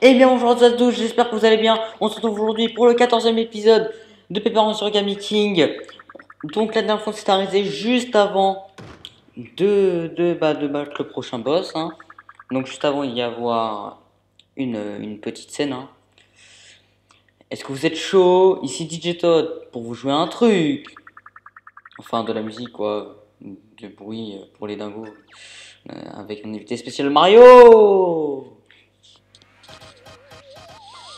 Eh bien bonjour à tous, j'espère que vous allez bien. On se retrouve aujourd'hui pour le 14e épisode de Pepper sur Game King. Donc la dernière fois c'est arrêté juste avant de battre le prochain boss. Donc juste avant il y avoir une petite scène. Est-ce que vous êtes chaud? Ici DJ Todd pour vous jouer un truc. Enfin de la musique quoi, du bruit pour les dingos. Avec un invité spécial Mario.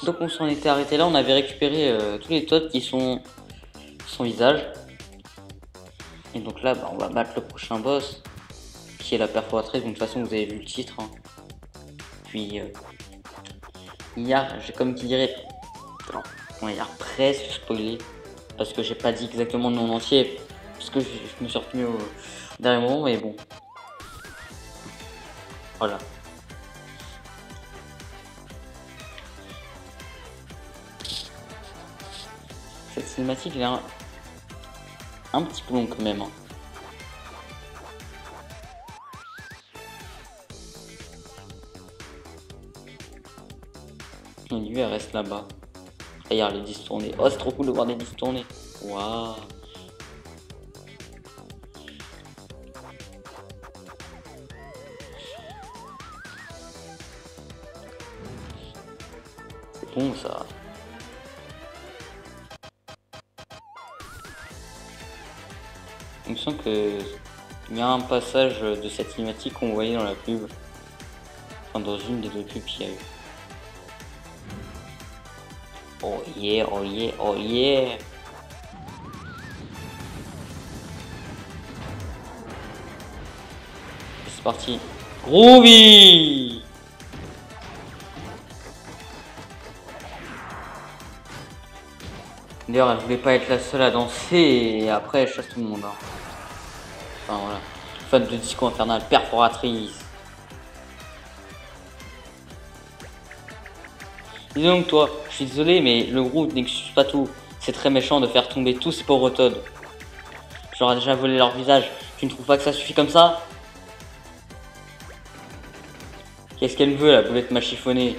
Donc on s'en était arrêté là, on avait récupéré tous les Toads qui sont son visage. Et donc là, on va battre le prochain boss, qui est la perforatrice. Donc de toute façon, vous avez vu le titre. Puis, il y a, comme qui dirait, il y a presque spoilé, parce que j'ai pas dit exactement le nom entier, parce que je me suis retenu au dernier moment, mais bon. Voilà. Cette cinématique, elle est un petit peu longue quand même. Et lui, elle reste là-bas. Regarde les 10 tournées. Oh, c'est trop cool de voir des 10 tournées. Waouh. C'est bon ça. Il me semble que il y a un passage de cette cinématique qu'on voyait dans la pub. Enfin, dans une des deux pubs qu'il y a eu. Oh yeah, oh yeah, oh yeah. C'est parti. Groovy. D'ailleurs, elle voulait pas être la seule à danser et après elle chasse tout le monde. Enfin voilà. Fan de disco infernal, perforatrice. Dis donc toi, je suis désolé mais le groupe n'excuse pas tout. C'est très méchant de faire tomber tous ces pauvres Toads. Je leur ai déjà volé leur visage. Tu ne trouves pas que ça suffit comme ça? Qu'est-ce qu'elle veut la boulette m'a chiffonné?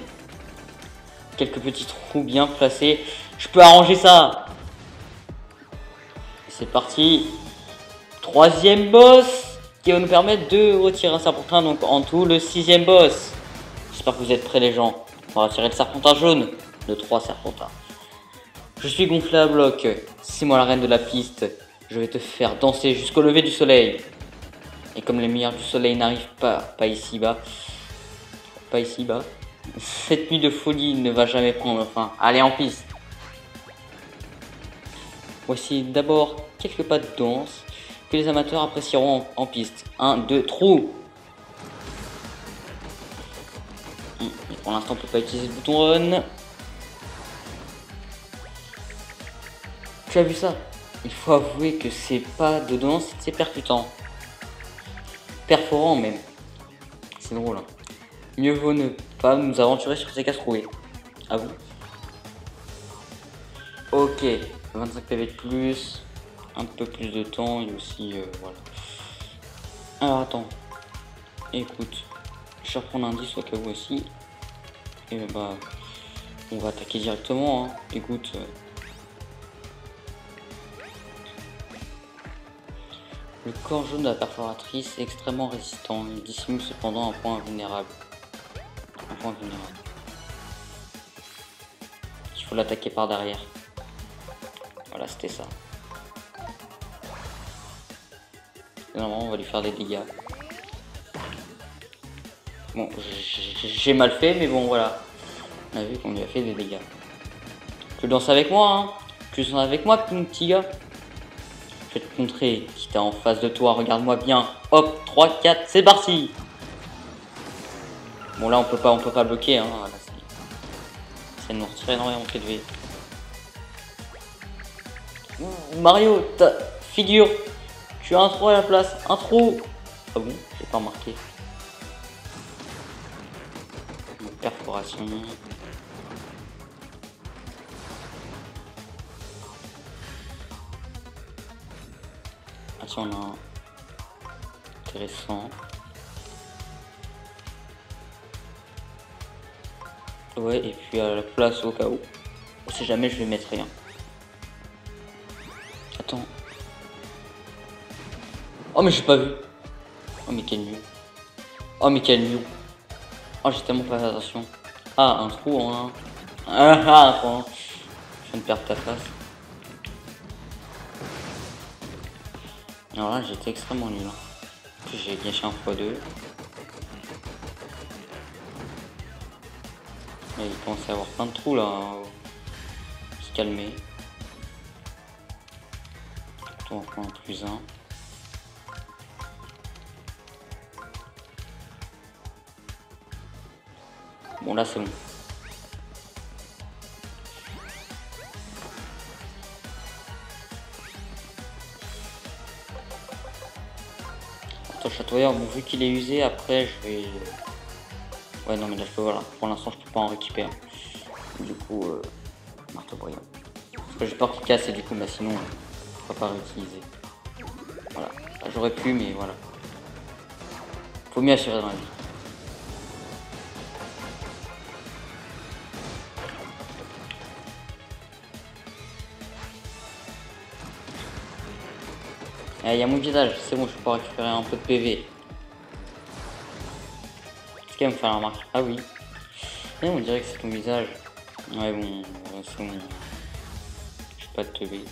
Quelques petits trous bien placés. Je peux arranger ça. C'est parti. Troisième boss qui va nous permettre de retirer un serpentin. Donc en tout le 6e boss. J'espère que vous êtes prêts les gens. On va retirer le serpentin jaune. De 3 serpentins. Je suis gonflé à bloc. C'est moi la reine de la piste. Je vais te faire danser jusqu'au lever du soleil. Et comme les lumières du soleil n'arrivent pas ici-bas. Pas ici-bas. Cette nuit de folie ne va jamais prendre fin. Allez en piste. Voici d'abord quelques pas de danse que les amateurs apprécieront en piste. 1, 2, trou. Mais pour l'instant on peut pas utiliser le bouton run. Tu as vu ça? Il faut avouer que c'est pas de danse, c'est percutant. Perforant même. C'est drôle. Mieux vaut ne pas nous aventurer sur ces casse-rouées. Ah bon? Ok, 25 PV de plus, un peu plus de temps et aussi voilà. Alors attends, écoute, je vais reprendre un 10 au cas où aussi. Et bah, on va attaquer directement. Écoute, le corps jaune de la perforatrice est extrêmement résistant. Il dissimule cependant un point vulnérable. Il faut l'attaquer par derrière. Voilà, c'était ça. Et normalement, on va lui faire des dégâts. Bon, j'ai mal fait, mais bon, voilà. On a vu qu'on lui a fait des dégâts. Tu danses avec moi, Tu danses avec moi, petit gars? Je vais te montrer qui t'es en face de toi. Regarde-moi bien. Hop, 3, 4, c'est parti. Bon, là, on peut pas bloquer, Voilà, ça nous retire énormément de PV. Mario, ta figure, tu as un trou à la place, un trou. Ah bon, j'ai pas remarqué. Une perforation. Ah si, on a un intéressant. Ouais, et puis à la place au cas où. On sait jamais, je vais mettre rien. Attends. Oh, mais j'ai pas vu. Oh, mais quel nul. Oh, mais quel nul. Oh, j'ai tellement pas fait attention. Ah, un trou en un. Un trou en un. Je viens de perdre ta face. Alors là, j'étais extrêmement nul. Puis j'ai gâché un x2. Mais il commence à y avoir plein de trous là. Se calmer. On va prendre un plus un. Bon, là c'est bon. Attends, chatoyeur, bon, vu qu'il est usé, après je vais. Ouais, non, mais là je peux, voilà. Pour l'instant, je peux pas en récupérer. Du coup, marteau brillant. Parce que j'ai peur qu'il casse et du coup, bah sinon, je peux pas réutiliser. Voilà. J'aurais pu, mais voilà. Faut mieux assurer dans la vie. Il y a mon visage, c'est bon, je peux récupérer un peu de PV. Est-ce qu'elle va me faire la remarque? Ah oui. Et on dirait que c'est ton visage. Ouais, bon, c'est bon. J'ai pas de PV.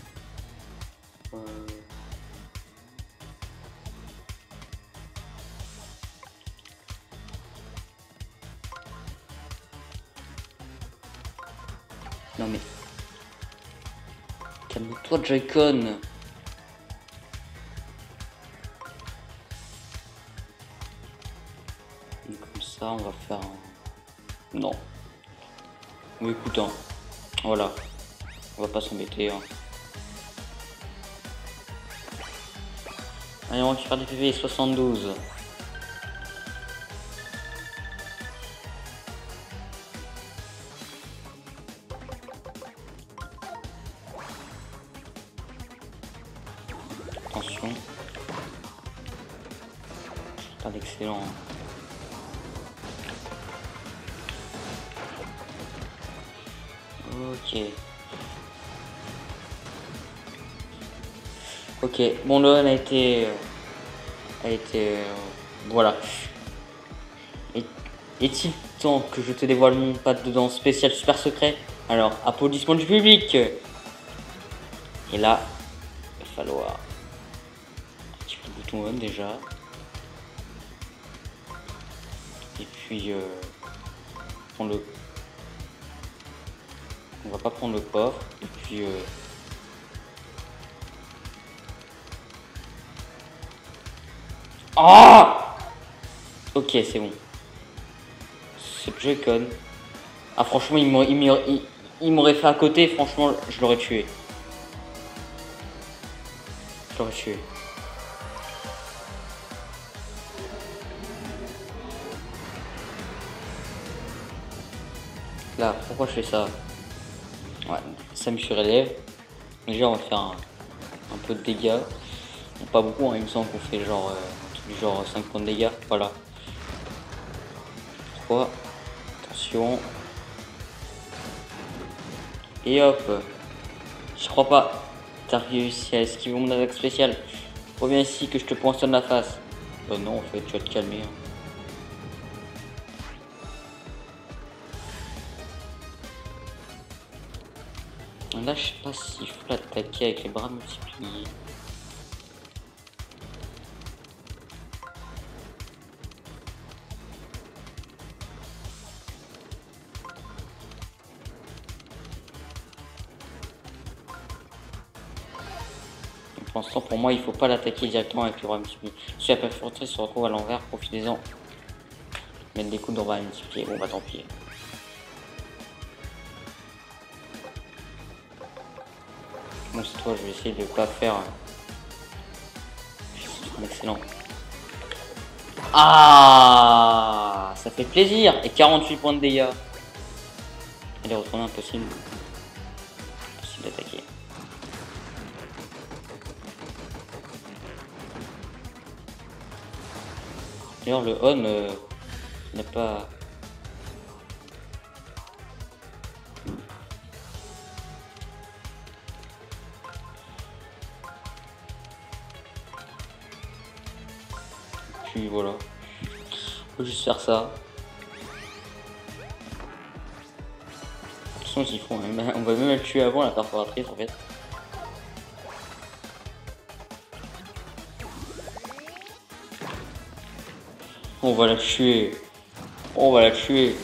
Non mais... Calme-toi, Joy-Con. Comme ça, on va faire un... Non. Mais écoute, hein. Voilà. On va pas s'embêter. Hein. Allez, on récupère des PV 72. Attention. Pas d'excellent. Ok. Ok. Bon, le run a été... voilà. Est-il temps que je te dévoile mon pas dedans spécial super secret? Alors, applaudissements du public. Et là, il va falloir un petit peu de bouton on déjà. Et puis, prendre le... On va pas prendre le coffre. Et puis, ah! Ok, c'est bon. C'est Joy-Con. Ah, franchement, il m'aurait fait à côté. Franchement, je l'aurais tué. Je l'aurais tué. Là, pourquoi je fais ça? Ouais, ça me surélève. Déjà, on va faire un peu de dégâts. Bon, pas beaucoup, hein, il me semble qu'on fait genre, genre 5 points de dégâts. Voilà. 3. Attention. Et hop. Je crois pas. T'as réussi à esquiver mon attaque spéciale. Reviens ici que je te poinçonne la face. Non, en fait, tu vas te calmer. Hein. Là, je sais pas s'il faut l'attaquer avec les bras multipliés. Pour l'instant, pour moi, il faut pas l'attaquer directement avec les bras multipliés. Si la perforatrice se retrouve à l'envers, profitez-en. Mettre des coups de bras multipliés. Bon, bah tant pis. Bon, c'est toi, je vais essayer de pas faire. Excellent. Ah, ça fait plaisir. Et 48 points de dégâts. Elle est retournée, impossible. Impossible d'attaquer. D'ailleurs, le on n'a pas. puis voilà. On peut juste faire ça. De toute façon, s'il faut, on va même le tuer avant la perforatrice en fait. On va la tuer. On va la tuer.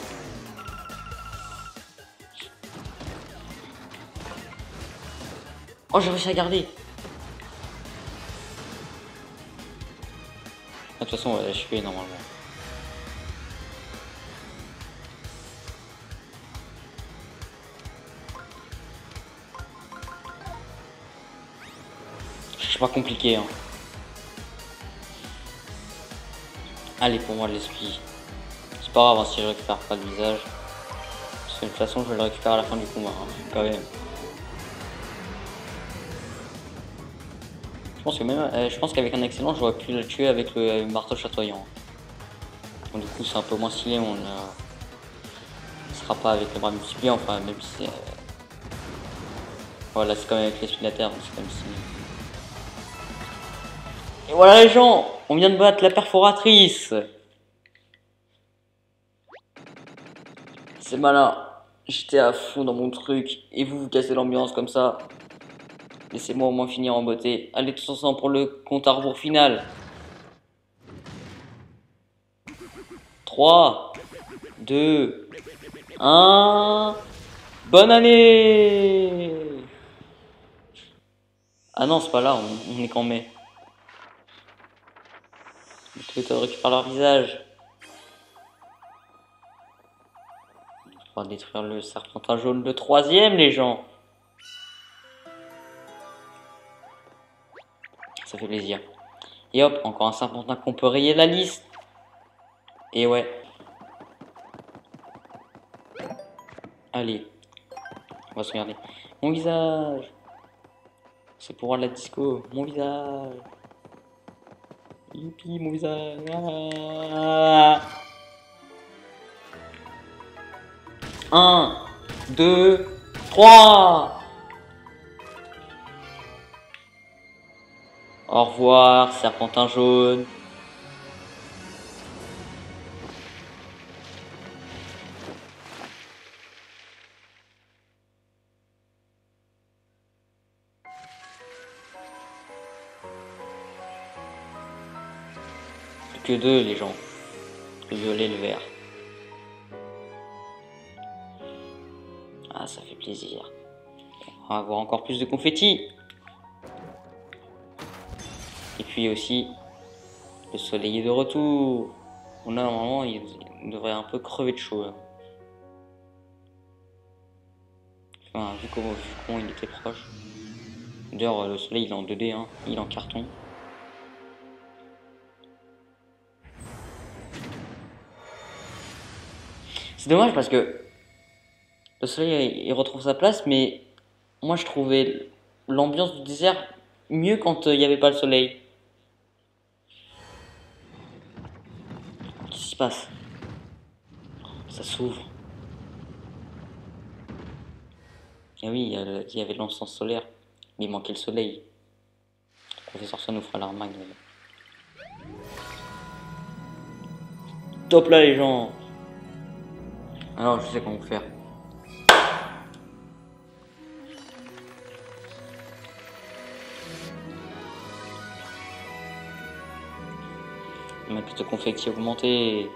Oh, j'ai réussi à garder. De toute façon, on va la tuer normalement. C'est pas compliqué, hein. Allez, pour moi, l'esprit. C'est pas grave hein, si je récupère pas le visage. Parce que de toute façon, je vais le récupérer à la fin du combat, hein, quand même. Je pense que même, je pense qu'avec un excellent, j'aurais pu le tuer avec le marteau chatoyant. Donc, du coup, c'est un peu moins stylé. On ne sera pas avec le bras multiplié, enfin, même si. Voilà, c'est quand même avec l'esprit de la terre, donc c'est comme si. Et voilà les gens, on vient de battre la perforatrice. C'est malin. J'étais à fond dans mon truc et vous cassez l'ambiance comme ça. Laissez-moi au moins finir en beauté. Allez tous ensemble pour le compte à rebours final. 3, 2, 1. Bonne année. Ah non, c'est pas là, on est qu'en mai. Les Twitter récupèrent leur visage. On va détruire le serpentin jaune, le troisième, les gens. Ça fait plaisir. Et hop, encore un serpentin qu'on peut rayer de la liste. Et ouais. Allez. On va se regarder. Mon visage. C'est pour voir la disco. Mon visage. Youpi, mon visage. Ah. 1, 2, 3. Au revoir, serpentin jaune. Plus que deux, les gens. Le violet et le vert. Ah, ça fait plaisir. On va avoir encore plus de confettis. Et puis aussi, le soleil est de retour. On a normalement, il devrait un peu crever de chaud. Là. Enfin, vu comment il était proche. D'ailleurs, le soleil il est en 2D, hein. Il est en carton. C'est dommage parce que le soleil il retrouve sa place, mais moi je trouvais l'ambiance du désert mieux quand il n'y avait pas le soleil. Qu'est-ce qui se passe? Ça s'ouvre. Ah oui, il y avait l'encens solaire. Il manquait le soleil. Le professeur ça nous fera l'armagne. Top là les gens. Alors je sais comment faire. Mettre de confetti augmenté.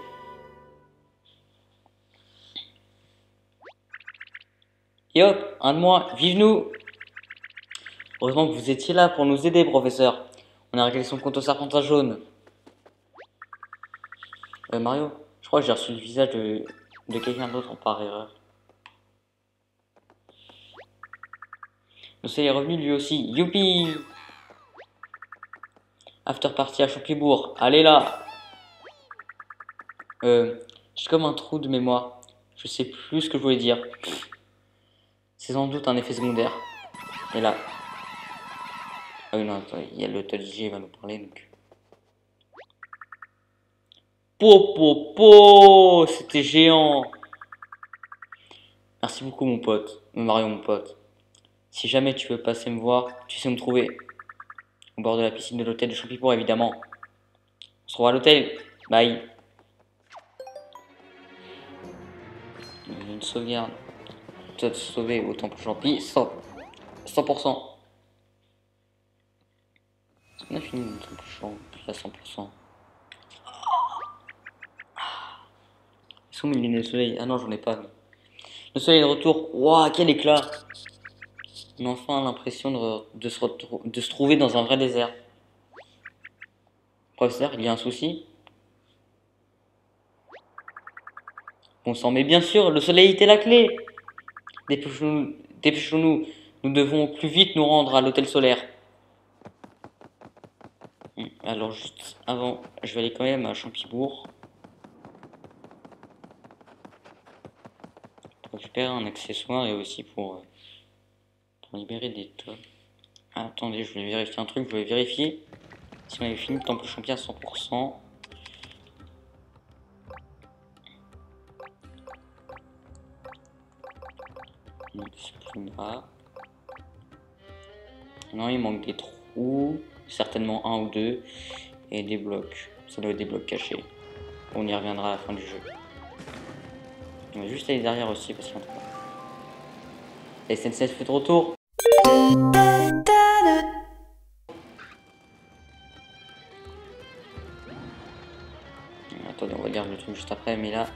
Et hop, un de moi, vive nous. Heureusement que vous étiez là pour nous aider, professeur. On a réglé son compte au serpentin jaune. Mario, je crois que j'ai reçu le visage de quelqu'un d'autre par erreur. Le soleil est revenu lui aussi. Youpi! After party à Choupibourg. Allez là! J'ai comme un trou de mémoire. Je sais plus ce que je voulais dire. C'est sans doute un effet secondaire. Et là. Ah oui, non, attends, il y a le TLG qui va nous parler donc. Po, c'était géant. Merci beaucoup, mon pote. Mario, mon pote. Si jamais tu veux passer me voir, tu sais où me trouver. Au bord de la piscine de l'hôtel de Choupibourg, évidemment. On se retrouve à l'hôtel. Bye. Une sauvegarde. Toi de sauver au temple champi. 100%. Est-ce qu'on a fini le temple champi à 100%? Ils sont mis les lunettes de soleil. Ah non, j'en ai pas. Le soleil est de retour. Waouh, quel éclat! On a enfin l'impression de se trouver dans un vrai désert. Professeur, il y a un souci? Bon sang, mais bien sûr, le soleil était la clé. Dépêchons-nous, dépêchons-nous. Nous devons au plus vite nous rendre à l'hôtel solaire. Alors juste avant, je vais aller quand même à Champibourg. Pour récupérer un accessoire et aussi pour libérer des tonnes. Ah, attendez, je voulais vérifier un truc. Je voulais vérifier si on avait fini le temple champi à 100%. Non, il manque des trous, certainement un ou deux, et des blocs. Ça doit être des blocs cachés. On y reviendra à la fin du jeu. On va juste aller derrière aussi parce qu'il y a un truc. La SNCF fait de retour. Attendez, on va lire le truc juste après, mais là...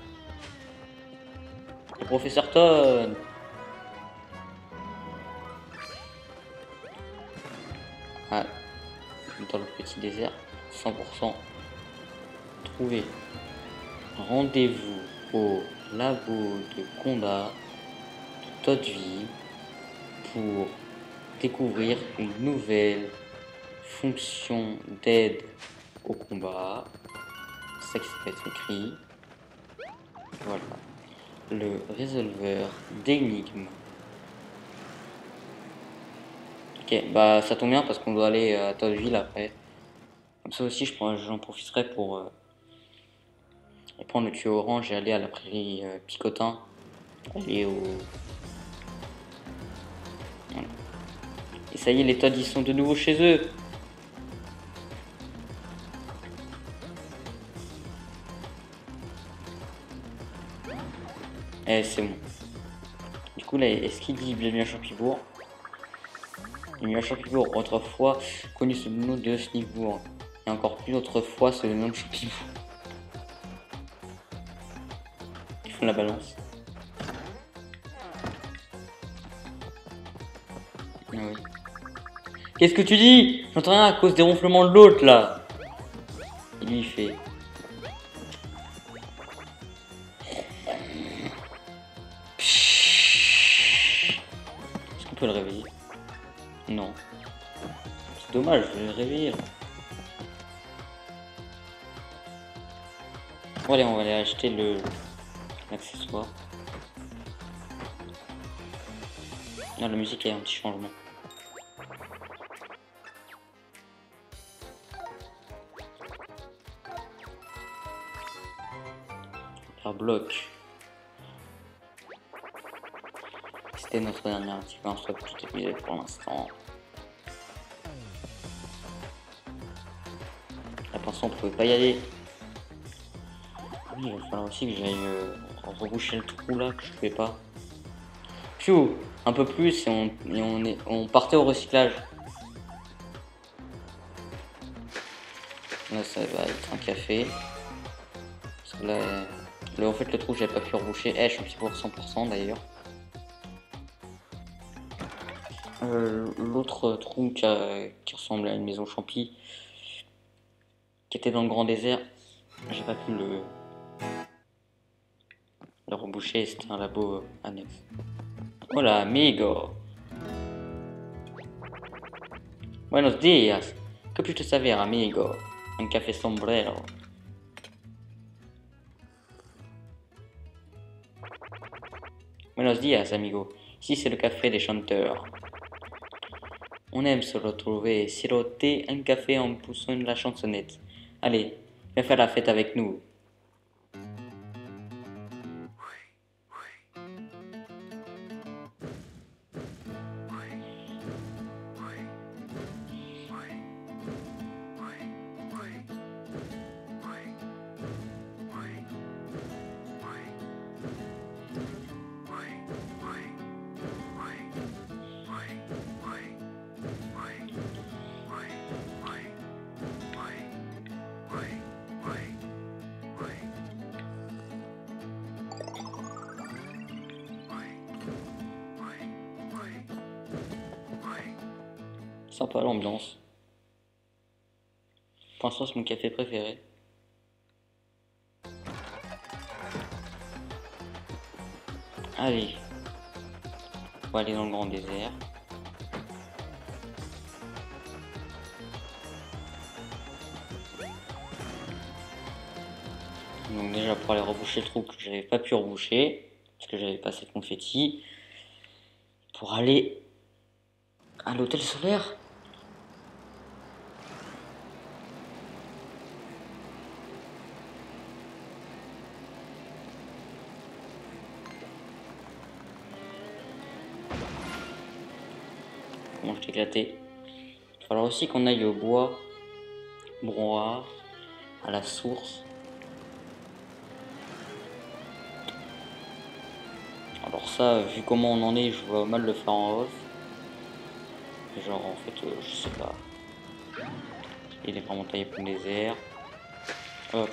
Le professeur Todd. Ah, dans le petit désert, 100% trouvé. Rendez-vous au labo de combat de Toddville pour découvrir une nouvelle fonction d'aide au combat. C'est ça qui peut être écrit. Voilà. Le résolveur d'énigmes. Ok, bah ça tombe bien parce qu'on doit aller à Toddville après. Comme ça aussi, j'en profiterai pour prendre le tuyau orange et aller à la prairie Picotin. Aller au... Voilà. Et ça y est, les Todds, ils sont de nouveau chez eux. Eh, c'est bon. Du coup, là, est-ce qu'il dit bienvenue à Champibourg? Bienvenue à Champibourg, autrefois connu sous le nom de Snickbourg. Et encore plus autrefois sous le nom de Champibourg. Ils font la balance. Ah oui. Qu'est-ce que tu dis? J'entends rien à cause des ronflements de l'autre là. Et lui il fait. Est-ce qu'on peut le réveiller? Non. C'est dommage, je vais le réveiller là. Bon allez, on va aller acheter l'accessoire. Ah, la musique a un petit changement. Par bloc. C'était notre dernier article, on stop tout épisode pour l'instant. La pince on pouvait pas y aller. Oui, il va falloir aussi que j'aille reboucher le trou là que je fais pas. Piou, un peu plus et on partait au recyclage. Là ça va être un café. Parce que là, en fait le trou j'avais pas pu reboucher. Eh, je suis un petit peu pour 100% d'ailleurs. L'autre trou qui ressemble à une maison champi, qui était dans le grand désert, j'ai pas pu le reboucher, c'était un labo annexe. Hola amigo. Buenos días. Que puis-je te servir amigo? Un café sombrero. Buenos días amigo. Ici c'est le café des chanteurs. On aime se retrouver, siroter un café en poussant la chansonnette. Allez, viens faire la fête avec nous. Sympa l'ambiance. Pour l'instant, c'est mon café préféré. Allez. On va aller dans le grand désert. Donc déjà pour aller reboucher le trou que j'avais pas pu reboucher, parce que j'avais pas assez de confetti. Pour aller à l'hôtel solaire. Bon, je t'ai éclaté. Il va falloir aussi qu'on aille au bois, brouhaha, à la source. Alors ça, vu comment on en est, je vois mal le faire en off. Genre en fait, je sais pas. Il est vraiment taillé pour le désert. Hop.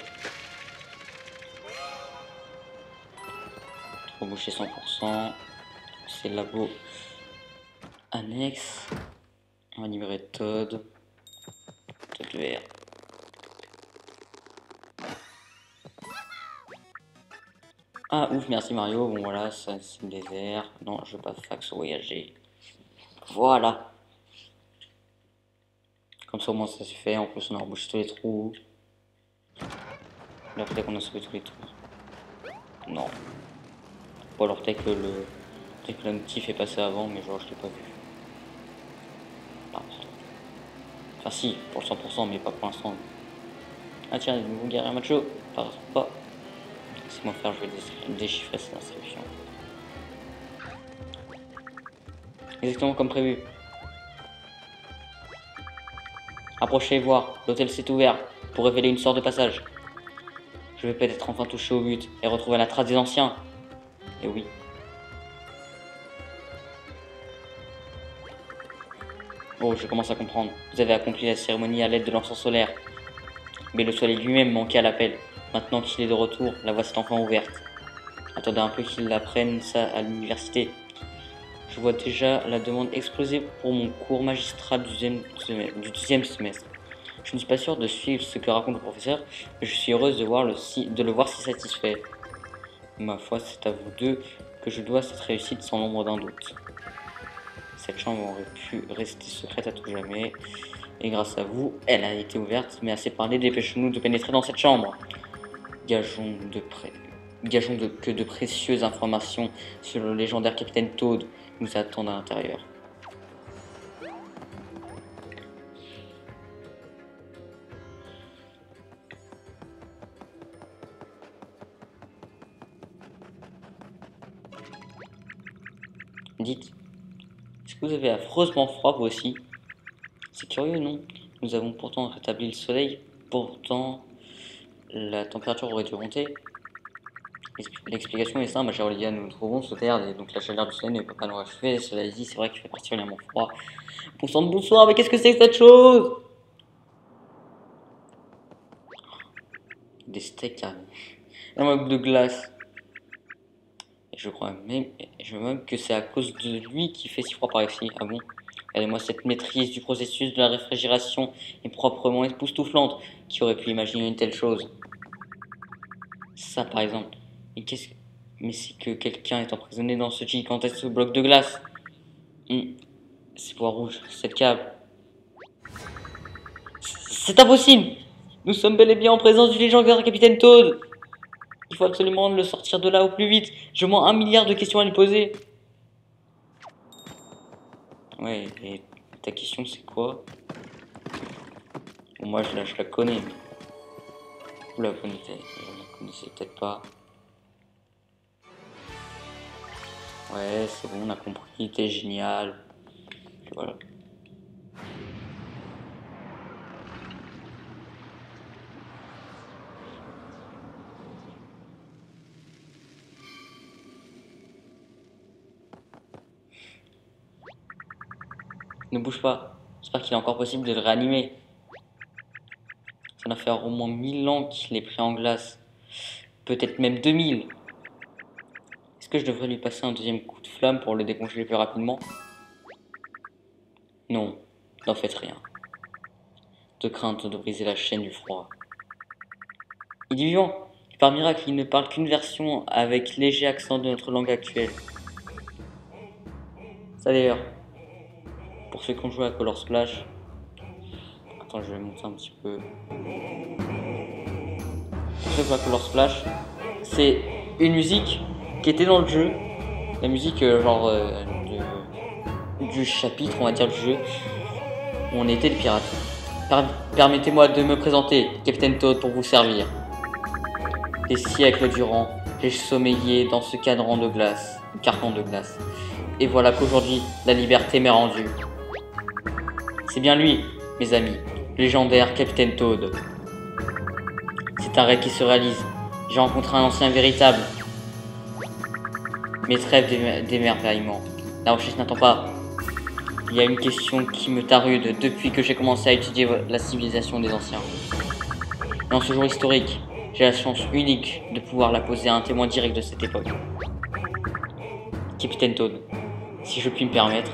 Reboucher 100%. C'est le labo annexe. On va libérer Todd. Todd vert. Ah ouf, merci Mario. Bon voilà, ça c'est le désert. Non, je veux pas fax voyager. Voilà. Comme ça au moins ça se fait. En plus on a rebouché tous les trous. Là peut-être qu'on a sauvé tous les trous. Non. Ou alors peut-être que le notif est passé avant, mais genre je l'ai pas vu. Ah, enfin si, pour le 100%, mais pas pour l'instant. Ah tiens, de nouveau guerrier macho. Pas. Laissez-moi faire, je vais déchiffrer cette inscription. Exactement comme prévu. Approchez et voir, l'hôtel s'est ouvert pour révéler une sorte de passage. Je vais peut-être enfin toucher au but et retrouver la trace des anciens. Et oui. Oh, je commence à comprendre. Vous avez accompli la cérémonie à l'aide de l'encens solaire. Mais le soleil lui-même manquait à l'appel. Maintenant qu'il est de retour, la voie s'est enfin ouverte. Attendez un peu qu'il apprenne ça à l'université. Je vois déjà la demande exploser pour mon cours magistral du deuxième semestre. Je ne suis pas sûr de suivre ce que raconte le professeur, mais je suis heureuse de le voir si satisfait. Ma foi, c'est à vous deux que je dois cette réussite sans l'ombre d'un doute. Cette chambre aurait pu rester secrète à tout jamais, et grâce à vous, elle a été ouverte, mais assez parlé, dépêchons-nous de pénétrer dans cette chambre. Gageons que de précieuses informations sur le légendaire capitaine Toad nous attendent à l'intérieur. Dites, est-ce que vous avez affreusement froid vous aussi? C'est curieux, non? Nous avons pourtant rétabli le soleil, pourtant la température aurait dû monter. L'explication est simple, ma chère Olivia, nous nous trouvons sous terre, et donc la chaleur du soleil ne peut pas nous réchauffer. Cela dit, c'est vrai qu'il fait particulièrement froid. Bon sang de bonsoir, mais qu'est-ce que c'est que cette chose? Des steaks carrément. Un mug de glace. Et je crois même que c'est à cause de lui qui fait si froid par ici. Ah bon? Regardez-moi cette maîtrise du processus de la réfrigération est proprement époustouflante. Qui aurait pu imaginer une telle chose? Ça par exemple. Mais c'est que quelqu'un est emprisonné dans ce gigantesque bloc de glace. C'est bois rouge, cette câble. C'est impossible! Nous sommes bel et bien en présence du légendaire capitaine Toad. Il faut absolument le sortir de là au plus vite. J'ai au moins 1 milliard de questions à lui poser. Ouais, et ta question c'est quoi? Bon, moi je la connais, mais vous la connaissez peut-être pas. Ouais, c'est bon, on a compris, t'es génial. Puis voilà. Ne bouge pas. J'espère qu'il est encore possible de le réanimer. Ça doit faire au moins 1000 ans qu'il est pris en glace. Peut-être même 2000. Est-ce que je devrais lui passer un deuxième coup de flamme pour le décongeler plus rapidement? Non. N'en faites rien. De crainte de briser la chaîne du froid. Il est vivant. Par miracle, il ne parle qu'une version avec léger accent de notre langue actuelle. Ça d'ailleurs, pour ceux qui ont joué à Color Splash, attends, je vais monter un petit peu. Pour ceux qui ont joué à Color Splash, c'est une musique qui était dans le jeu, la musique du chapitre, on va dire, du jeu, où on était les pirates. Permettez-moi de me présenter, Captain Toad, pour vous servir. Des siècles durant, j'ai sommeillé dans ce carton de glace. Et voilà qu'aujourd'hui, la liberté m'est rendue. C'est bien lui, mes amis, légendaire Captain Toad. C'est un rêve qui se réalise. J'ai rencontré un ancien véritable. Mes rêves d'émerveillement. La recherche n'attend pas. Il y a une question qui me tarude depuis que j'ai commencé à étudier la civilisation des anciens. Dans ce jour historique, j'ai la chance unique de pouvoir la poser à un témoin direct de cette époque. Capitaine Toad, si je puis me permettre,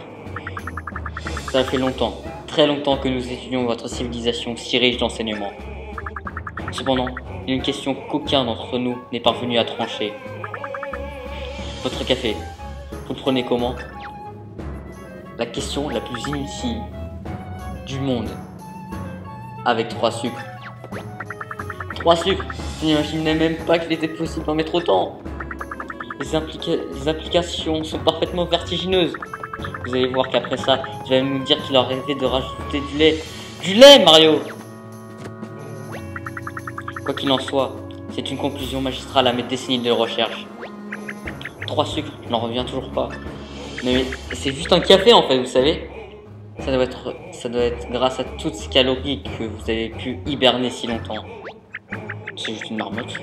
ça fait longtemps, très longtemps que nous étudions votre civilisation si riche d'enseignements. Cependant, il y a une question qu'aucun d'entre nous n'est parvenu à trancher. Votre café, vous le prenez comment? La question la plus inutile du monde. Avec 3 sucres. 3 sucres. Je n'imaginais même pas qu'il était possible d'en mettre autant. Les implications sont parfaitement vertigineuses. Vous allez voir qu'après ça, tu vas nous dire qu'il a rêvé de rajouter du lait. Du lait, Mario! Quoi qu'il en soit, c'est une conclusion magistrale à mes décennies de recherche. 3 sucres, je n'en reviens toujours pas. Mais c'est juste un café en fait, vous savez. Ça doit être grâce à toutes ces calories que vous avez pu hiberner si longtemps. C'est juste une marmotte.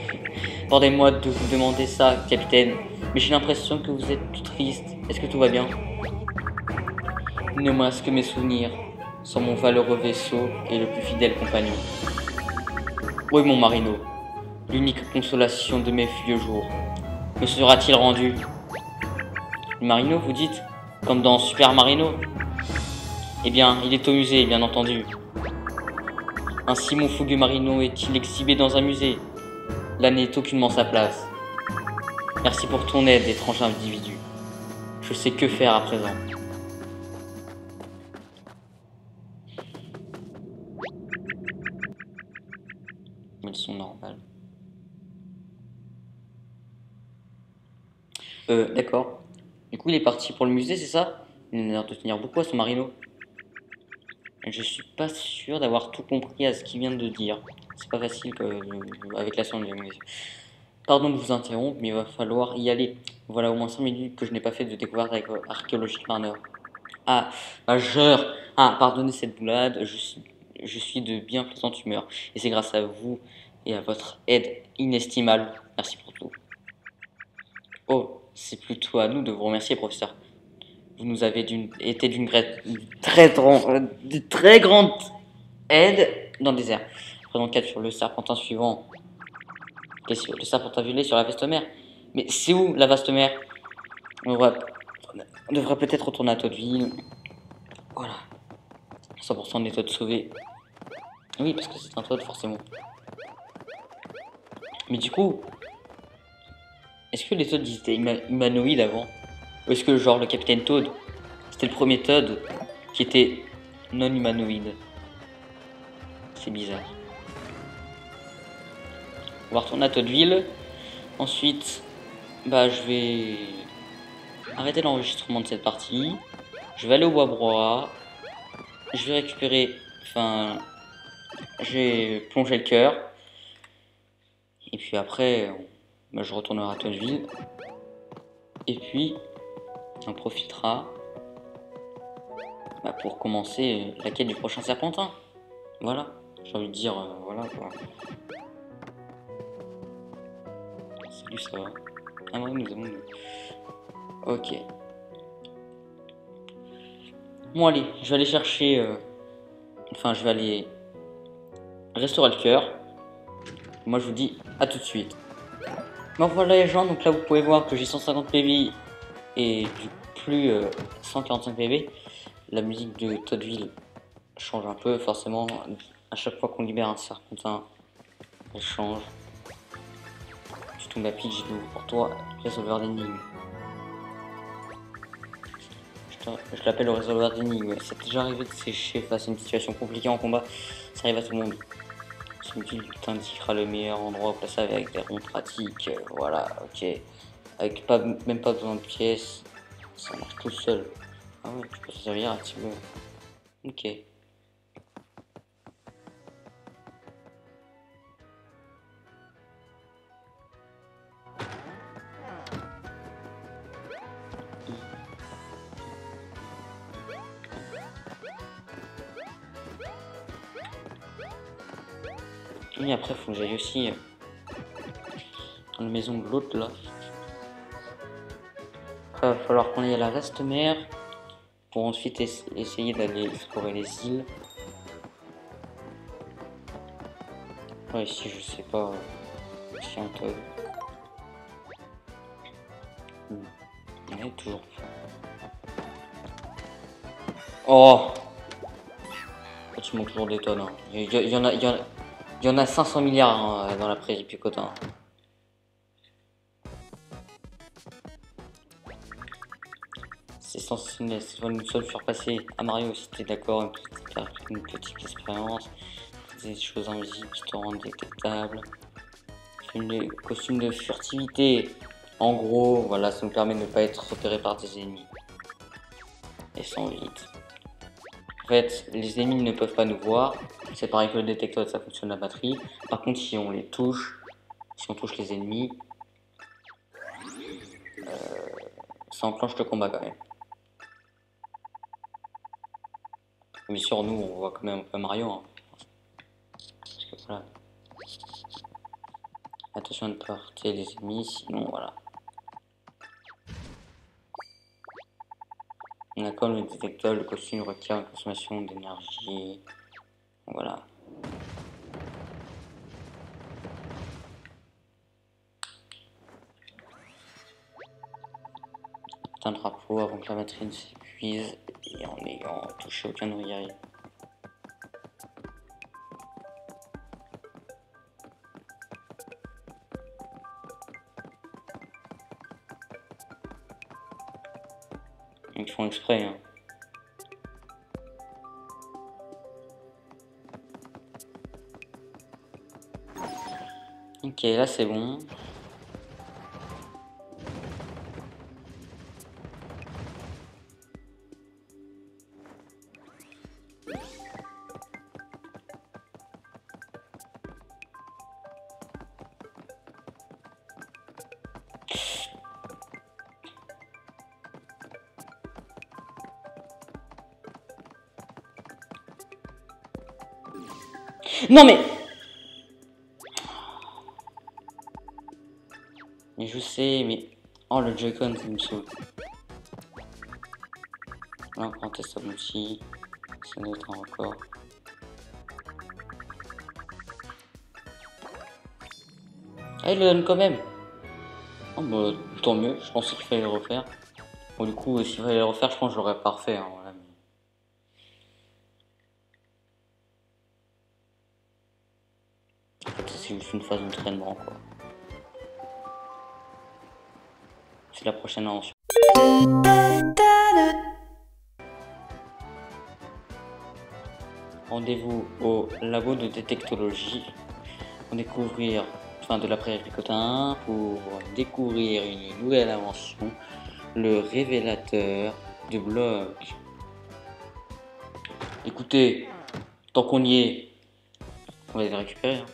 Pardonnez-moi de vous demander ça, capitaine, mais j'ai l'impression que vous êtes tout triste. Est-ce que tout va bien? Il ne me reste que mes souvenirs, sans mon valeureux vaisseau et le plus fidèle compagnon. Oui, mon Marino, l'unique consolation de mes vieux jours. Me sera-t-il rendu? Le Marino, vous dites? Comme dans Super Marino? Eh bien, il est au musée, bien entendu. Ainsi, mon fougueux Marino est-il exhibé dans un musée? Là n'est aucunement sa place. Merci pour ton aide, étrange individu. Je sais que faire à présent. Ils sont normales. D'accord. Du coup, il est parti pour le musée, c'est ça? Il a l'air de tenir beaucoup à son Marino. Je suis pas sûr d'avoir tout compris à ce qu'il vient de dire. C'est pas facile avec la sonde. Pardon de vous interrompre, mais il va falloir y aller. Voilà au moins 5 minutes que je n'ai pas fait de découverte archéologique majeure. Ah, majeur. Ah, pardonnez cette boulade, je suis de bien plaisante humeur. Et c'est grâce à vous et à votre aide inestimable. Merci pour tout. Oh, c'est plutôt à nous de vous remercier, professeur. Vous nous avez été d'une très grande aide dans le désert. Prenons 4 sur le serpentin suivant. Le serpentin violet sur la vaste mer. Mais c'est où la vaste mer? On devrait peut-être retourner à Toadville. Voilà. 100% des Toads sauvés. Oui, parce que c'est un Toad forcément. Mais du coup, est-ce que les Toads étaient humanoïdes avant? Ou est-ce que genre le Capitaine Toad, c'était le premier Toad qui était non humanoïde? C'est bizarre. On va retourner à Toadville. Ensuite, bah je vais arrêter l'enregistrement de cette partie. Je vais aller au bois-broie. Je vais récupérer, enfin, j'ai plongé le cœur. Et puis après, bah, je retournerai à Toadville. Et puis, on profitera bah, pour commencer la quête du prochain serpentin. Voilà, j'ai envie de dire, voilà quoi. Salut, ça va? Ah ouais, nous avons... Ok. Bon allez, je vais aller chercher... Enfin, je vais aller restaurer le cœur. Moi, je vous dis à tout de suite. Bon voilà les gens, donc là vous pouvez voir que j'ai 150 PV et du plus 145 PV. La musique de Toadville change un peu, forcément. À chaque fois qu'on libère un serpentin, elle change. Tu tombes à pic, j'ai de nouveau pour toi, résolveur d'énigmes. Je l'appelle le résolveur d'énigmes. C'est déjà arrivé de sécher face à une situation compliquée en combat. Ça arrive à tout le monde. Ce module t'indiquera le meilleur endroit à placer avec des ronds pratiques. Voilà, ok. Avec même pas besoin de pièces. Ça marche tout seul. Ah ouais, tu peux te servir si tu veux. Ok. Et après, faut que j'aille aussi dans la maison de l'autre là. Après, il va falloir qu'on aille à la reste mer pour ensuite essayer d'aller explorer les îles. Ouais, ici, je sais pas si on peut. Ouais, toujours. Oh! Tu montes toujours des tonnes. Hein. Il y en a 500 milliards hein, dans la prairie Picotin. C'est censé une seule faire passer à Mario si t'es d'accord, une petite expérience, des choses invisibles qui te rendent détectable, une costume de furtivité. En gros, voilà, ça nous permet de ne pas être repéré par des ennemis. Et sans vite. En fait, les ennemis ne peuvent pas nous voir. C'est pareil que le détecteur, ça fonctionne la batterie. Par contre, si on les touche, si on touche les ennemis, ça enclenche le combat quand même. Mais sur nous, on voit quand même un peu Mario. Hein. Parce que voilà. Attention à ne pas heurter les ennemis, sinon voilà. On a comme le détecteur, le costume requiert une consommation d'énergie. Voilà. Un drapeau avant que la batterie ne s'épuise et en ayant touché aucun guerrier. Ils font exprès. Hein. Ok, là c'est bon. Non mais... Mais je sais, mais... Oh le Joy-Con, ça me saoule. Là, on teste ça aussi. Ça doit être un record. Ah, il le donne quand même. Oh, bah, tant mieux, je pensais qu'il fallait le refaire. Bon, du coup, s'il fallait le refaire, je pense que je l'aurais pas refait. Hein, voilà. En fait, c'est juste une phase d'entraînement, quoi. C'est la prochaine invention. Rendez-vous au labo de détectologie pour découvrir, de la prairie Picotin, pour découvrir une nouvelle invention, le révélateur de blocs. Écoutez, tant qu'on y est, on va les récupérer. Hein.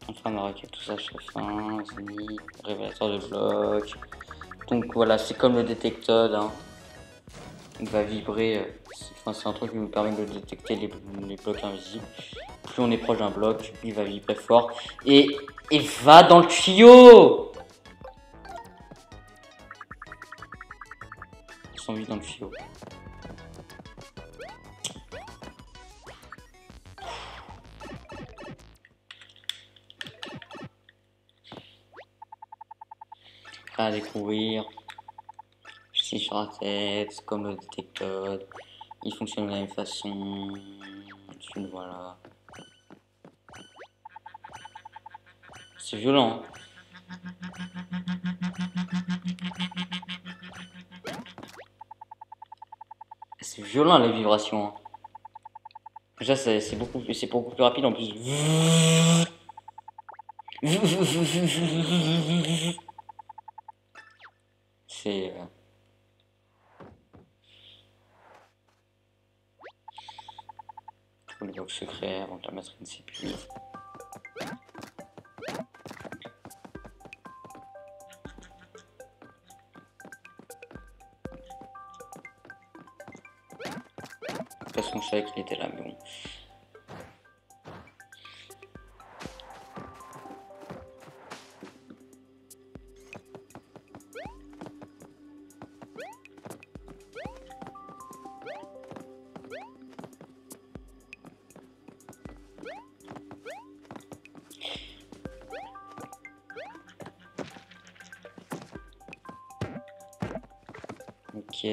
Enfin, ma requête, tout ça, chef 1, Zénith, révélateur de blocs. Donc voilà, c'est comme le détecteur. Hein. Il va vibrer. C'est un truc qui nous permet de détecter les blocs invisibles. Plus on est proche d'un bloc, il va vibrer fort. Et va dans le tuyau! Ils sont vite dans le tuyau. À découvrir. Je suis sur la tête, comme le détecteur. Il fonctionne de la même façon. Voilà. C'est violent. C'est violent les vibrations. Déjà c'est beaucoup plus rapide en plus. C'est le bloc secret avant que la matrice s'épuise. De toute façon, je savais qu'il était là, mais bon. Ok.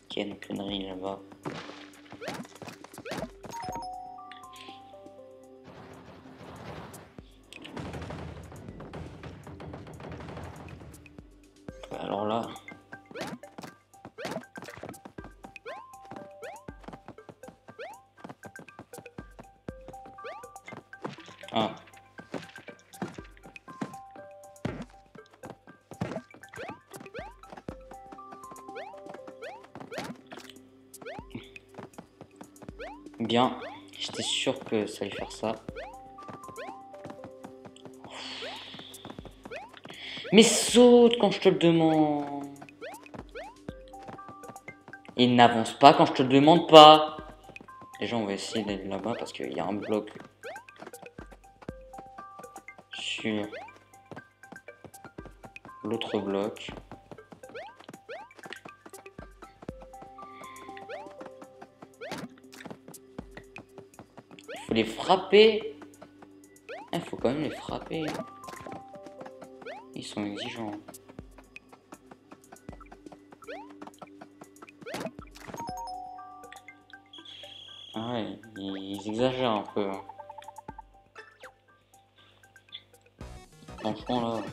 Ok, donc le nari là-bas. Alors là. Ah. Bien. J'étais sûr que ça allait faire ça. Mais saute quand je te le demande. Et n'avance pas quand je te le demande pas. Déjà, on va essayer d'aller là-bas parce qu'il y a un bloc sur l'autre bloc. Il faut les frapper. Il faut quand même les frapper. Ils sont exigeants. Ah ouais, ils exagèrent un peu. Franchement là.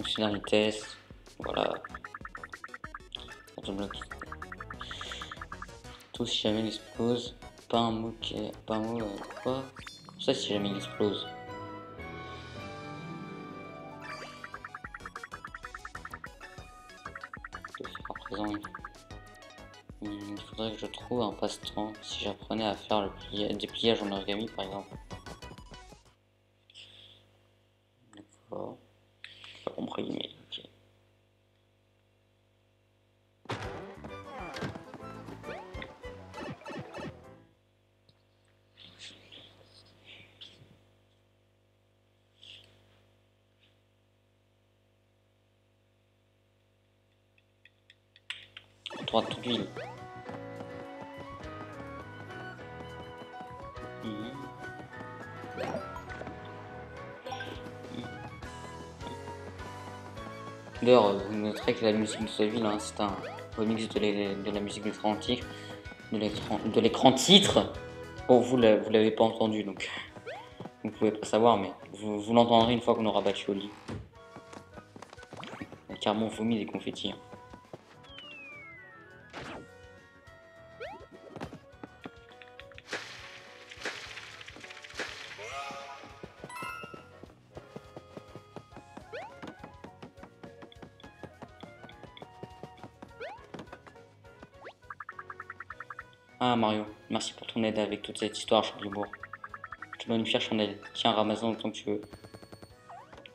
C'est la vitesse. Voilà. Tout si jamais il explose. Pas un mot qui est. Pas un mot quoi. Comme ça si jamais il explose. À présent, il faudrait que je trouve un passe-temps si j'apprenais à faire le dépliage en origami par exemple. D'accord. Pas compris mais ok. Droite toute ville. D'ailleurs, vous noterez que la musique de cette ville, hein, c'est un remix de la musique de l'écran titre. Bon, vous l'avez pas entendu, donc vous pouvez pas savoir, mais vous l'entendrez une fois qu'on aura battu Oli. Il a carrément vomi des confettis. Hein. Ah Mario, merci pour ton aide avec toute cette histoire, Charliebourg. Je te donne une fière chandelle. Tiens, ramasse-en autant que tu veux.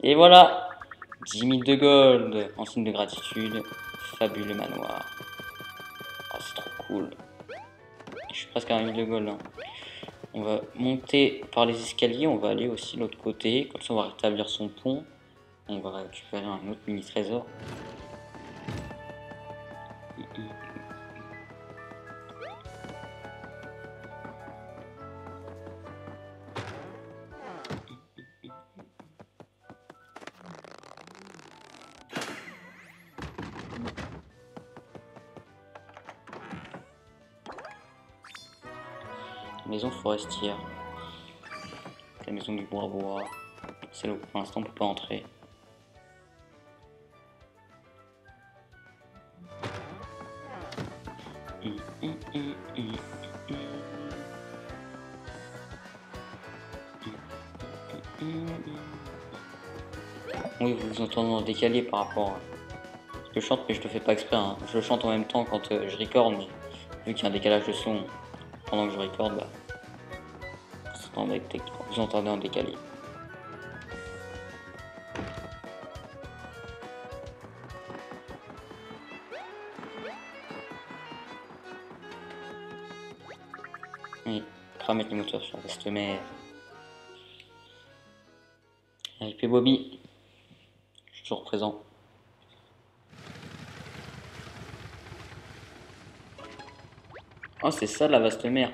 Et voilà 10 000 de gold en signe de gratitude. Fabuleux manoir. Oh, c'est trop cool. Je suis presque à 1 000 de gold. Hein. On va monter par les escaliers. On va aller aussi de l'autre côté. Comme ça, on va rétablir son pont. On va récupérer un autre mini trésor. Maison forestière. La maison du bois. Celle où pour l'instant on peut pas entrer. Oui, vous vous entendez en décalé par rapport à... Je chante, mais je le fais pas exprès. Hein. Je le chante en même temps quand je record, mais vu qu'il y a un décalage de son pendant que je record, bah, vous entendez en décalé. Oui, on va mettre les moteurs sur la veste mère. RIP Bobby, je suis toujours présent. Oh, c'est ça la vaste mer.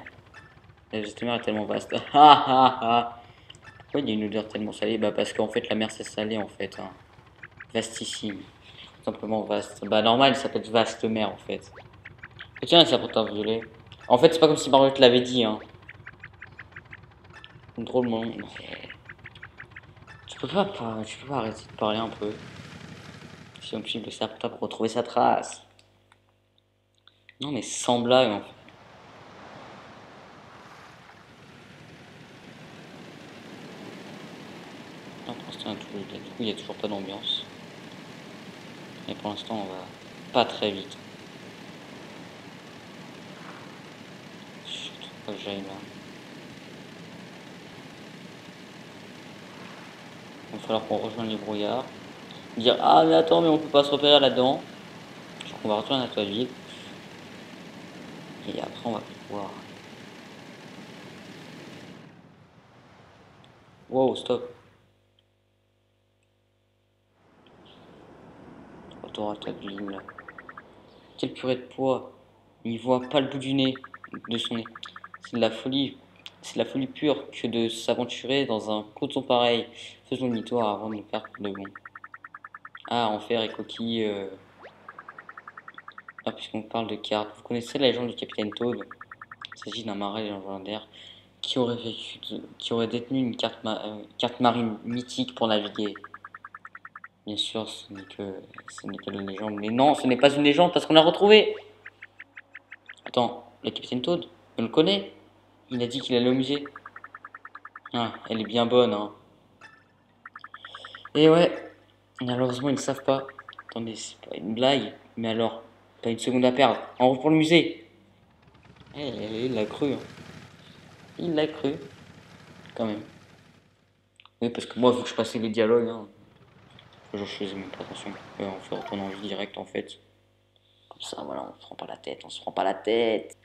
La vaste mer est tellement vaste. Pourquoi il y a une odeur tellement salée? Bah parce qu'en fait la mer c'est salé en fait. Hein. Vastissime. Tout simplement vaste. Bah normal, ça s'appelle vaste mer en fait. Et tiens, ça pourtant violet. En fait, c'est pas comme si Mario te l'avait dit. Hein. Drôlement. Tu peux pas arrêter de parler un peu. Si on suit le serpent pour retrouver sa trace. Non mais sans blague en fait. Non, pour l'instant, il y a toujours pas d'ambiance. Et pour l'instant, on va pas très vite. Surtout pas que j'aille là. Il va falloir qu'on rejoigne les brouillards. Dire ah mais attends mais on peut pas se repérer là-dedans. Donc on va retourner à la toile vide. Et après on va pouvoir. Wow stop. Retour à la toile vide là. Quelle purée de poids. Il voit pas le bout du nez de son nez. C'est de la folie. C'est de la folie pure que de s'aventurer dans un coton pareil. Faisons demi-tour avant de nous perdre pour de bon. Ah, enfer et coquille. Ah, puisqu'on parle de cartes. Vous connaissez la légende du capitaine Toad? Il s'agit d'un marin légendaire qui aurait détenu une carte marine mythique pour naviguer. Bien sûr, ce n'est que une légende. Mais non, ce n'est pas une légende parce qu'on l'a retrouvé. Attends, le capitaine Toad, on le connaît. Il a dit qu'il allait au musée. Ah, elle est bien bonne, hein. Et ouais, malheureusement, ils ne savent pas. Attendez, c'est pas une blague. Mais alors, pas une seconde à perdre. En route pour le musée. Eh, il l'a cru. Hein. Il l'a cru. Quand même. Oui, parce que moi, vu que je passais les dialogues, hein, je faisais même pas attention. On fait retourner en vie direct, en fait. Comme ça, voilà, on se prend pas la tête, on se prend pas la tête.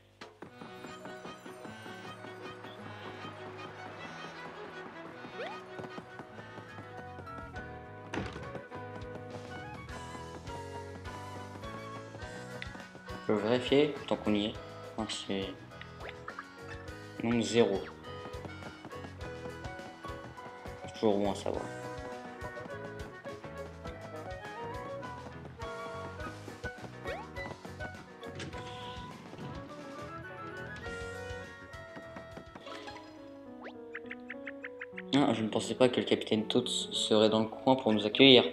Je vais vérifier, tant qu'on y est. Ah, c'est... Nombre 0. Toujours bon à savoir. Ah, je ne pensais pas que le capitaine Toad serait dans le coin pour nous accueillir.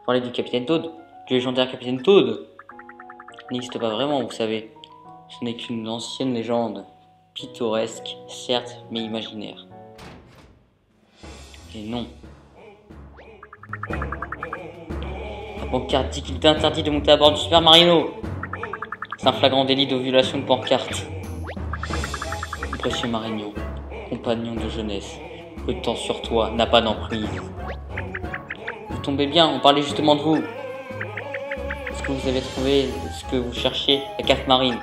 Parler du capitaine Toad, du légendaire capitaine Toad, n'existe pas vraiment, vous savez. Ce n'est qu'une ancienne légende, pittoresque, certes, mais imaginaire. Et non. La pancarte dit qu'il est interdit de monter à bord du Super Marino. C'est un flagrant délit de violation de pancarte. Mon précieux Marignon, compagnon de jeunesse, le temps sur toi n'a pas d'emprise. Vous tombez bien, on parlait justement de vous. Est-ce que vous avez trouvé ce que vous cherchiez, la carte marine?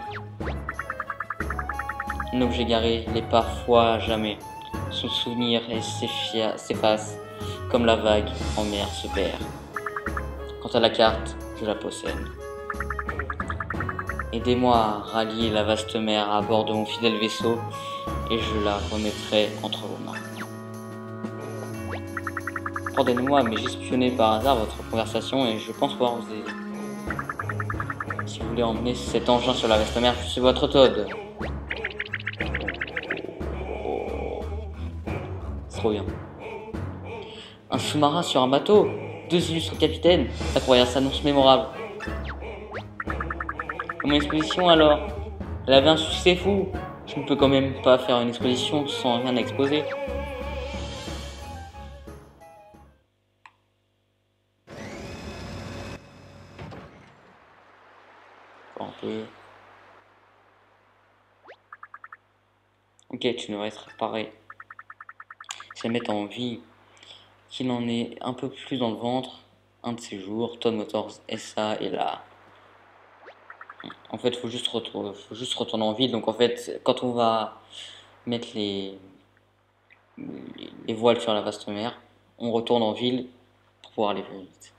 Un objet garé l'est parfois à jamais. Son souvenir s'efface comme la vague en mer se perd. Quant à la carte, je la possède. Aidez-moi à rallier la vaste mer à bord de mon fidèle vaisseau et je la remettrai entre vos mains. Pardonnez-moi, mais j'ai espionné par hasard votre conversation et je pense pouvoir vous aider. Si vous voulez emmener cet engin sur la vaste mer, je suis votre Toad. trop bien. Un sous-marin sur un bateau, 2 illustres capitaines. Incroyable, ça annonce mémorable. Mon exposition alors, elle avait un succès fou. Je ne peux quand même pas faire une exposition sans rien exposer. Encore un peu. Ok, tu devrais être réparé. Ça met en vie qu'il en est un peu plus dans le ventre. Un de ces jours, Todd Motors SA est là. En fait, faut juste retourner en ville. Donc en fait, quand on va mettre les voiles sur la vaste mer, on retourne en ville pour pouvoir aller plus vite.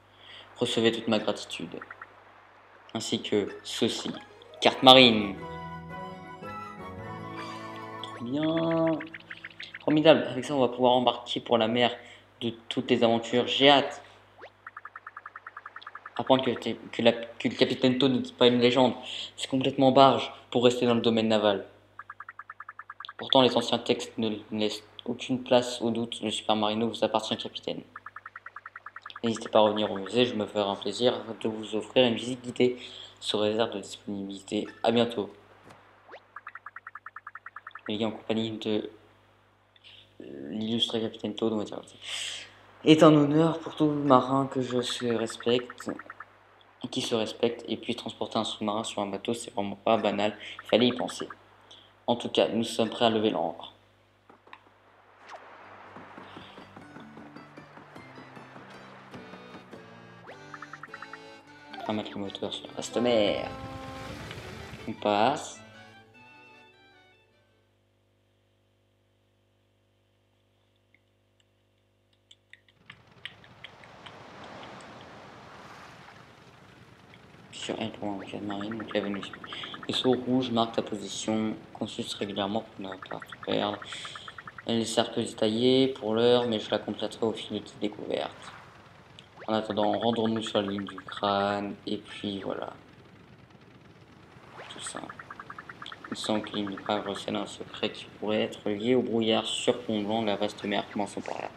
Recevez toute ma gratitude. Ainsi que ceci. Carte marine. Trop bien. Formidable. Avec ça, on va pouvoir embarquer pour la mer de toutes les aventures. J'ai hâte. Apprendre que le capitaine Todd n'est pas une légende. C'est complètement barge pour rester dans le domaine naval. Pourtant, les anciens textes ne laissent aucune place au doute. Le Super Marino vous appartient, capitaine. N'hésitez pas à revenir au musée, je me ferai un plaisir de vous offrir une visite guidée sous réserve de disponibilité. A bientôt. Les en compagnie de l'illustre capitaine Todd, on va dire. Est un honneur pour tout marin que je se respecte, qui se respecte, et puis transporter un sous-marin sur un bateau, c'est vraiment pas banal, il fallait y penser. En tout cas, nous sommes prêts à lever l'ancre. On va mettre le moteur sur la vaste mer. On passe. Sur L pour un marine, donc la Vénus. Les sauts rouges marquent ta position, consulte régulièrement pour ne pas tout perdre. Elle est certes peu détaillée pour l'heure, mais je la compléterai au fil de tes découvertes. En attendant, rendons-nous sur la ligne du crâne, et puis voilà. Tout ça. Il semble qu'il n'y ait pas recèle un secret qui pourrait être lié au brouillard surplombant la vaste mer. Commençons par là.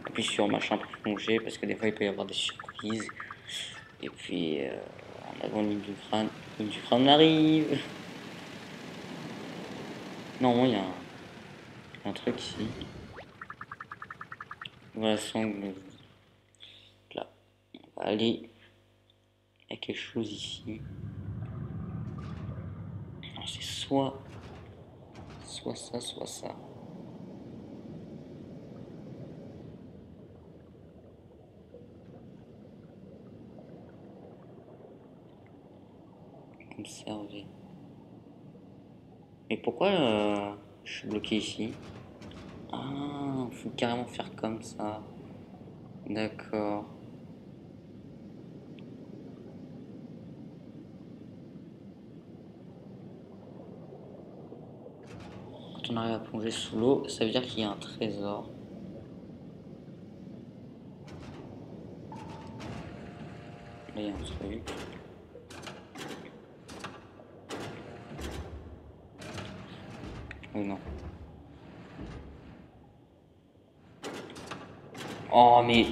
Appuie sur machin pour plonger, parce que des fois il peut y avoir des surprises. Et puis, en avant ligne du crâne arrive. Non, il y a un truc ici. Voilà, sangle. Là, on va aller. Il y a quelque chose ici. Alors, c'est soit ça, soit ça. Conserver. Mais pourquoi je suis bloqué ici? Ah, faut carrément faire comme ça. D'accord. Quand on arrive à plonger sous l'eau, ça veut dire qu'il y a un trésor. Là, il y a un truc. Oh non. Oh, mais...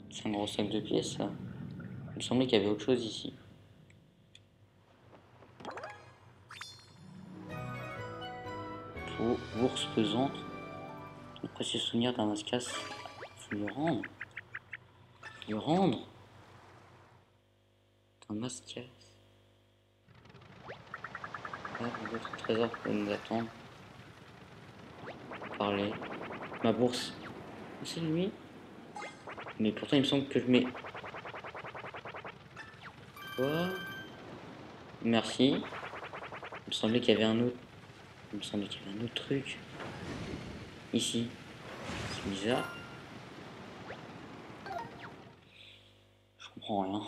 C'est un gros sac de pièces, ça. Il me semblait qu'il y avait autre chose ici. Bourse pesante. Le précieux souvenir d'un mascasse. Faut lui rendre. Faut lui rendre. Un mascasse. D'autres trésors pour nous attendre. Parler. Ma bourse. C'est lui. Mais pourtant, il me semble que je mets. Quoi? Merci. Il me semblait qu'il y avait un autre. Il me semblait qu'il y avait un autre truc. Ici. C'est bizarre. Je comprends rien.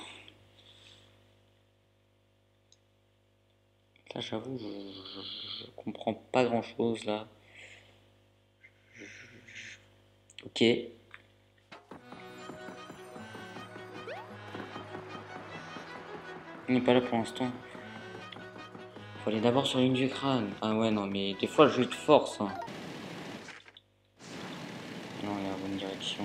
Là, j'avoue, je comprends pas grand chose là. Ok. Il n'est pas là pour l'instant. Faut aller d'abord sur l'une du crâne. Ah ouais, non, mais des fois, le jeu de force. Hein. Non, il est la bonne direction.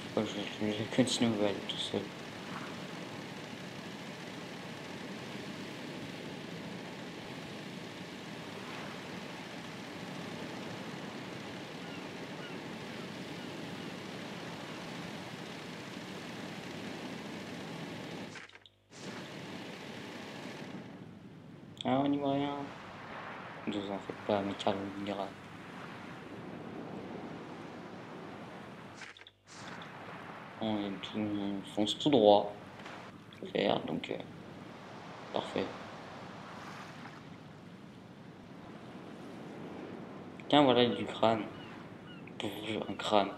Je crois que je vais continuer à aller tout seul. Ah, on n'y voit rien. Ne vous en faites pas, mais Carl vous dira. On fonce tout droit vers, donc parfait. Tiens, voilà du crâne. Pouf, un crâne.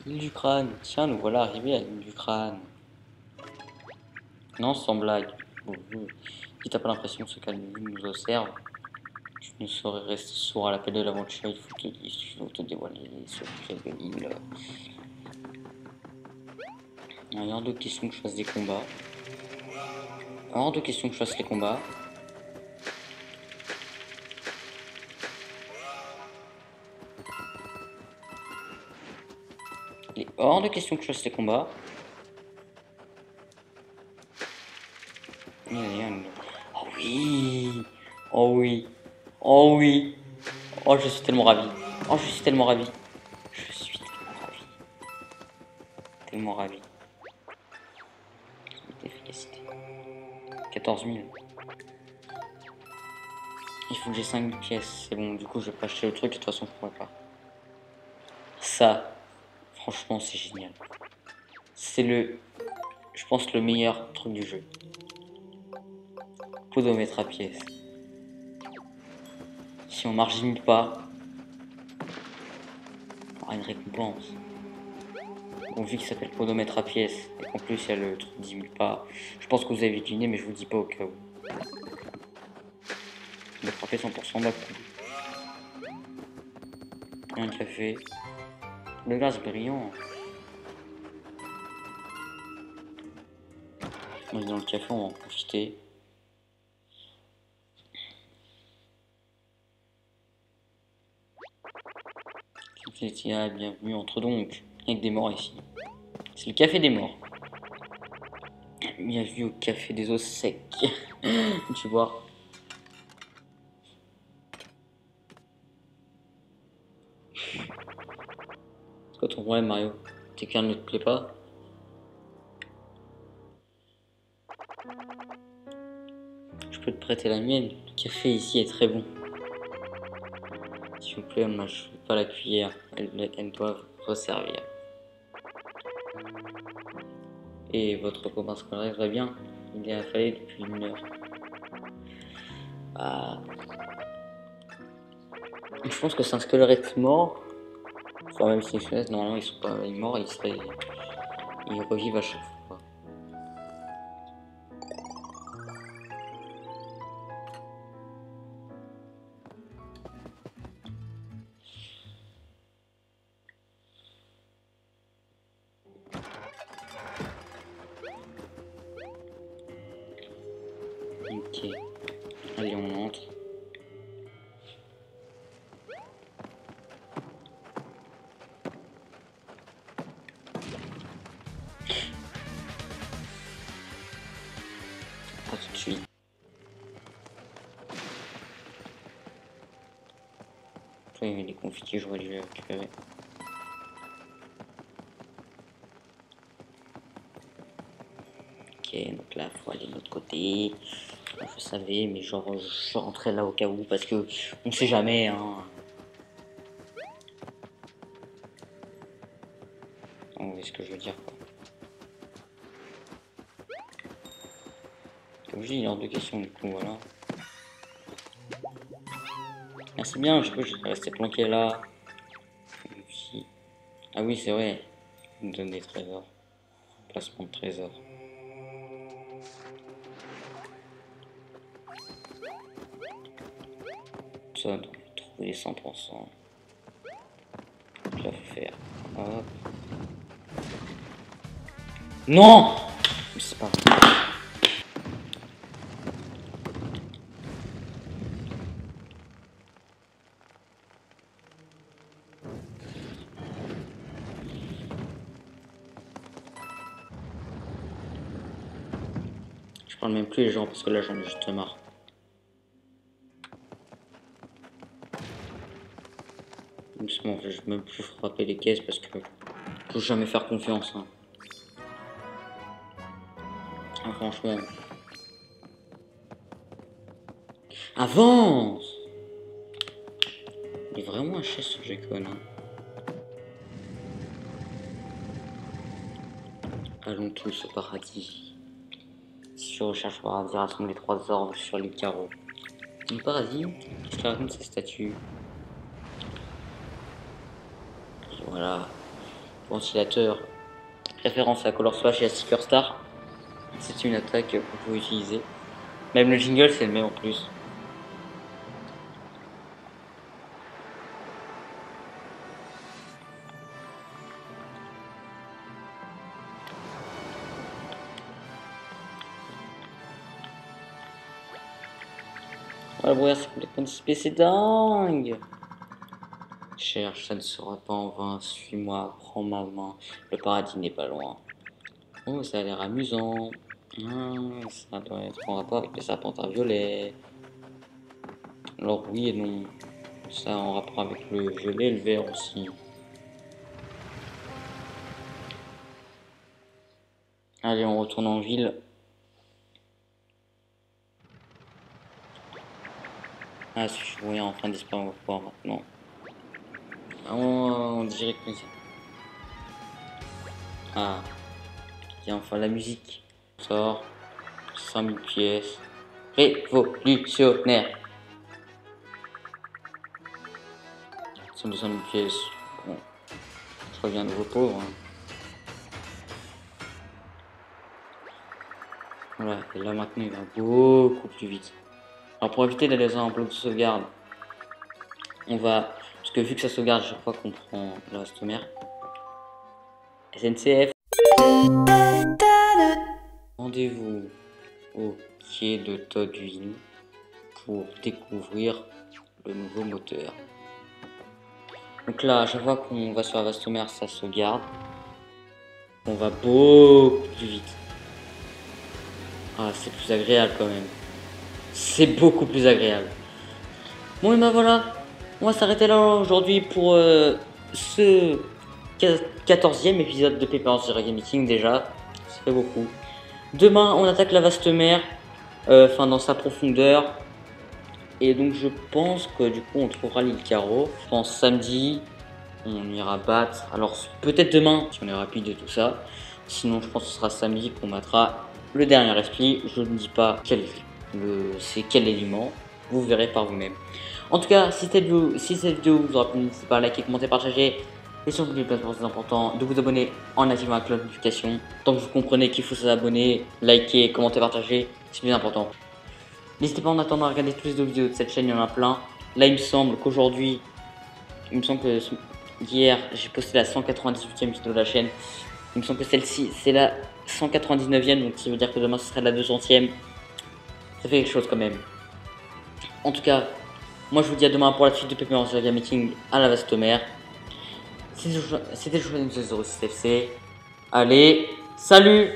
L'île du crâne. Tiens, nous voilà arrivés à l'île du crâne. Non, sans blague. Si t'as pas l'impression que ce calme nous observe, tu ne saurais rester sourd à l'appel de l'aventure. Il faut te dévoiler les secrets de l'île. Il est hors de question que je fasse des combats. Hors de question que je fasse les combats. Il est hors de question que je fasse les combats. Oh oui! Oh oui! Oh oui! Oh, je suis tellement ravi! Oh, je suis tellement ravi! Je suis tellement ravi! Tellement ravi! Efficacité. 14 000. Il faut que j'ai 5 pièces. C'est bon, du coup, je vais pas acheter le truc. De toute façon, je pourrais pas. Ça, franchement, c'est génial. C'est je pense, le meilleur truc du jeu. Podomètre à pièces. Si on margine pas, on aura une récompense. Bon, vu qu'il s'appelle podomètre à pièces, et qu'en plus il y a le truc 10 000 pas, je pense que vous avez deviné, mais je vous le dis pas au cas où. On va frapper 100% bas coup. Un café. Le gaz brillant. On est dans le café, on va en profiter. Bienvenue, entre donc, avec des morts ici. C'est le café des morts. Bienvenue au café des os secs. Tu vois. C'est quoi ton problème, Mario? Tes cartes ne te plaît pas? Je peux te prêter la mienne. Le café ici est très bon. S'il vous plaît, moi je veux pas la cuillère. Elles doivent resservir. Et votre copain scolaire va bien? Il est affalé depuis 1 heure. Ah. Je pense que c'est un squelette mort. Enfin, même si les normalement ils sont pas morts, ils revivent à chaque fois. Ok. Allez, on entre. Pas tout de suite. Après, il y a des confettis, j'aurais dû les récupérer. Ok, donc là, faut aller de l'autre côté. Je savais, mais genre, je rentrais là au cas où, parce que on sait jamais, hein. Vous voyez ce que je veux dire, quoi. Comme je dis, il est hors de question, du coup, voilà. Ah, c'est bien, je vais rester planqué là. Ah oui, c'est vrai. Il me donne des trésors. Placement de trésors. Ça, on doit trouver 100%. dois faire. Hop. Non! Mais c'est pas vrai. Je parle même plus les gens parce que là j'en ai juste marre. Doucement, je vais même plus frapper les caisses parce que faut jamais faire confiance. Hein. Ah, franchement. Avance! Il est vraiment un chef sur G-Con. Hein. Allons tous au paradis. Si je recherche paradis, rassemble les 3 orbes sur les carreaux. Le paradis, qu'est-ce qu'il raconte ces statues? Et voilà. Ventilateur. Référence à Color Slash et à Sticker Star. C'est une attaque que vous pouvez utiliser. Même le jingle, c'est le même en plus. Oh, le brouillard, c'est complètement dissipé, c'est dingue! Cherche, ça ne sera pas en vain. Suis-moi, prends ma main. Le paradis n'est pas loin. Oh, ça a l'air amusant. Ça doit être en rapport avec les serpentards violets. Alors oui et non. Ça en rapport avec le violet et le vert aussi. Allez, on retourne en ville. Ah, si je voyais enfin disparaître, on va pouvoir maintenant. On dirait que... Ah, il y a enfin la musique. Sort 5000 pièces. Révolutionnaire. 5000 pièces. Bon, je reviens de vos pauvres. Hein. Voilà, et là maintenant il va beaucoup plus vite. Alors pour éviter d'aller dans un bloc de sauvegarde, on va... Parce que vu que ça sauvegarde chaque fois qu'on prend la Vastomère. SNCF. Rendez-vous au quai de Todville pour découvrir le nouveau moteur. Donc là, à chaque fois qu'on va sur la Vastomère, ça sauvegarde. On va beaucoup plus vite. Ah, c'est plus agréable quand même. C'est beaucoup plus agréable. Bon, et ben voilà. On va s'arrêter là aujourd'hui pour ce 14e épisode de Paper Mario Meeting déjà. Ça fait beaucoup. Demain, on attaque la vaste mer. Enfin, dans sa profondeur. Et donc, je pense que du coup, on trouvera l'île Carreau. Je pense samedi, on ira battre. Alors, peut-être demain, si on est rapide et tout ça. Sinon, je pense que ce sera samedi qu'on battra le dernier esprit. Je ne dis pas c'est quel élément. Vous verrez par vous-même. En tout cas, si cette vidéo vous aura plu, n'hésitez pas à liker, commenter, partager. Et si vous voulez plus important, de vous abonner en activant la cloche de notification. Tant que vous comprenez qu'il faut s'abonner, liker, commenter, partager, c'est plus important. N'hésitez pas en attendant à regarder toutes les autres vidéos de cette chaîne, il y en a plein. Là, il me semble qu'aujourd'hui, il me semble que hier, j'ai posté la 198e vidéo de la chaîne. Il me semble que celle-ci, c'est la 199e, donc ça veut dire que demain, ce serait la 200e. Ça fait quelque chose quand même. En tout cas, moi je vous dis à demain pour la suite de Paper Mario Meeting à la vaste mer. C'était le choix de 06FC. Allez, salut!